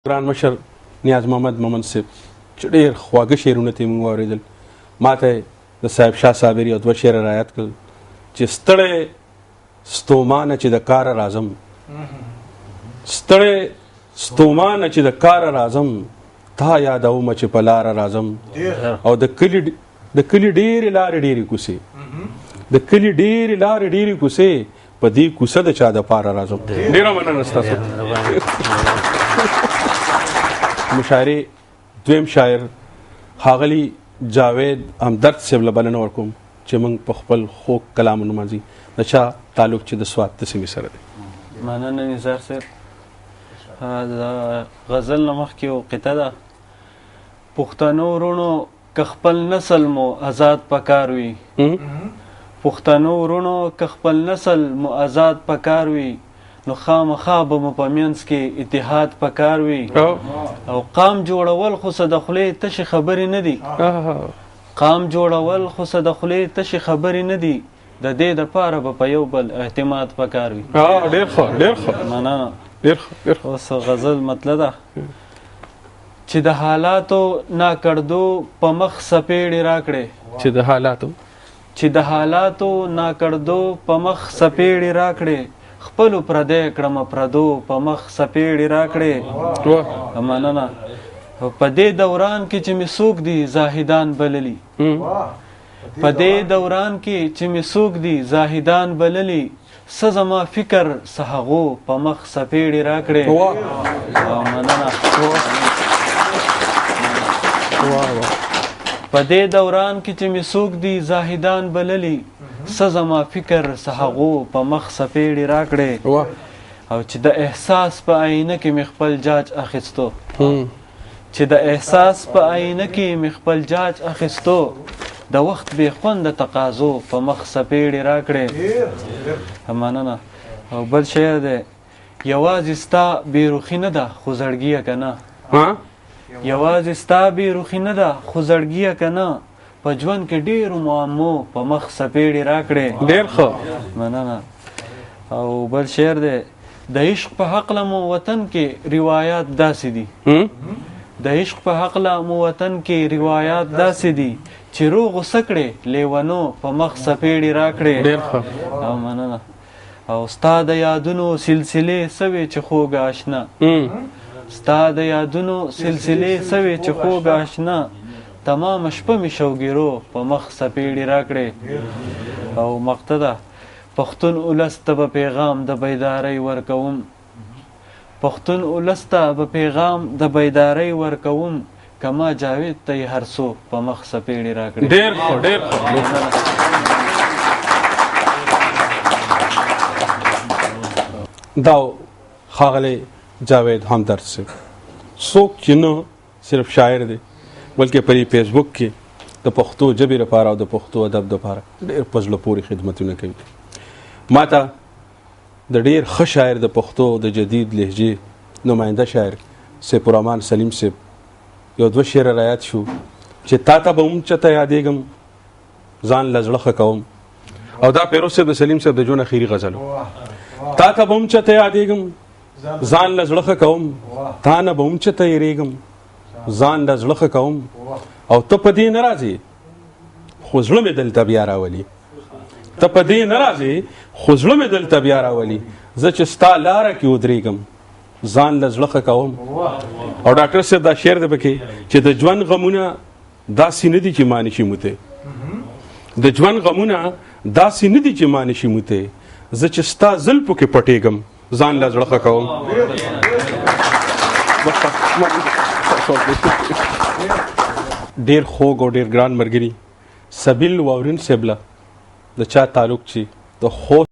ګران مشر نیاز محمد مومن صاحب چې ډېر خواږه شعرونه ترې موږ واورېدل. ما ته د صاحب شاه صابري یو دوه شعره رایاد کړل چې ستړی ستومانه چې د کاره راځم، ستړی ستومانه چې د کاره راځم، تا یادومه چې په لاره راځم. او د کلي ډېرې لارې ډېرې کوڅې، د کلي ډېرې لارې ډېرې کوڅې، په دې کوڅه د چا د پاره راځم. ډېره مننه ستاسو. مشاعرې دویم شاعر ښاغلي جاوید همدرد صاحب له بلنه ورکوم چې موږ په خپل خوږ کلام ونمانځي. د چا تعلق چې د سوات د سیمې سره دی. مننه نثار صاحب. د غزل نه مخکې یو قطعه ده: پښتنو وروڼو که خپل نسل مو آزاد پکار وي، پښتنو وروڼو که خپل نسل مو آزاد پکار وي، نو خامخا به مو په منځ کې اتحاد پکار وي. او قام جوړول خو څه د خولې تشې خبرې نه دي، قام جوړول خو څه د خولې تشې خبرې نه دي، د دې دپاره به په یو بل اعتماد پکار وي. ډېر ښه ډېر ښه مننه. ډېر ښه. اوس غزل مطلب ده چې د حالاتو ناکړدو په مخ سپېړې راکړې، چې د حالاتو ناکړدو په مخ سپېړې راکړې، خپلو پردی کړمه پردو په مخ سپېړې راکړې. مننه. په دې دوران کې چې مې څوک دي زاهدان بللي، په دې دوران کې چې مې څوک دي زاهدان بللي، څه زما فکر څه هغو په مخ سپېړې راکړې. مننه. په دې دوران کې چې مې څوک دي زاهدان بللي، څه زما فکر څه هغو په مخ سپېړې راکړې. او چې د احساس په آینه کې مې خپل جاج اخیستو، چې د احساس په آینه کې مې خپل جاج اخیستو، د وخت بې خونده تقاضو په مخ سپېړې راکړې. مننه. او بل شعر دی: یوازې ستا بېروخي نه ده خو زړګیه که نه، یوازې ستا بېروخي نه ده خو زړګیه که نه، په ژوند کې ډېرو معمو په مخ سپېړې راکړې. ډېر ښه. مننه. او بل شعر دی: د عشق په هکله مو وطن کې روایات داسې دي، د عشق په هکله مو وطن کې روایات داسې دي، چې روغ غوسه کړې لیونو په مخ سپېړې راکړې. ډېر ښه. او مننه. او ستا د یادونو سلسلې سوې چې خوږه اشنا، ستا د یادونو سلسلې سوې چې خوږه اشنا، تمام شپه مې شوګیرو په مخ سپېړې راکړې. او مقطع ده: پښتون اولس ته به پیغام د بیدارۍ ورکوم، پښتون اولس ته به پیغام د بیدارۍ ورکوم، که ما جاوید ته یې هر څو په مخ سپېړې راکړې. ډېر ښه ډېر ښه. دا ښاغلی جاوید همدرد صاحب څوک چې نه صرف شاعر دی بلکې په فیسبوک کې د پښتو ژبې لپاره او د پښتو ادب لپاره ډېر په زړه پورې خدمتونه کوي. ما ته د ډېر ښه شاعر د پښتو د جدید لهجې نماینده شاعر سیف الرحمن سلیم صاحب یو دوه شعره رایاد شو چې تا ته به هم چته یادېږم ځان له زړه ښه کوم. او دا پیروز صاحب د سلیم صاحب د ژوند اخري غزل و. تا ته به هم چته یادېږم ځان له زړه ښه کوم، تا نه به هم چته یېرېږم ځان له زړه ښه کوم. او ته په دې نه راځې خو زړه مې دلته بیا راولي، ته په دې نه راځې خو زړه مې دلته بیا راولي، زه چې ستا لاره کې ودرېږم ځان له زړه ښه کوم. او ډاکټر صاحب دا شعر دی پکې چې د ژوند غمونه داسې نه دي چې ما نشي موتی، د ژوند غمونه داسې نه دي چې ما نشي موتی، زه چې ستا زلفو کې پټېږم ځان له زړه ښه کوم. ډېر خوږ او ډېر ګران ملګري سبیل واورین صاحب له د چا تعلق چې د خوست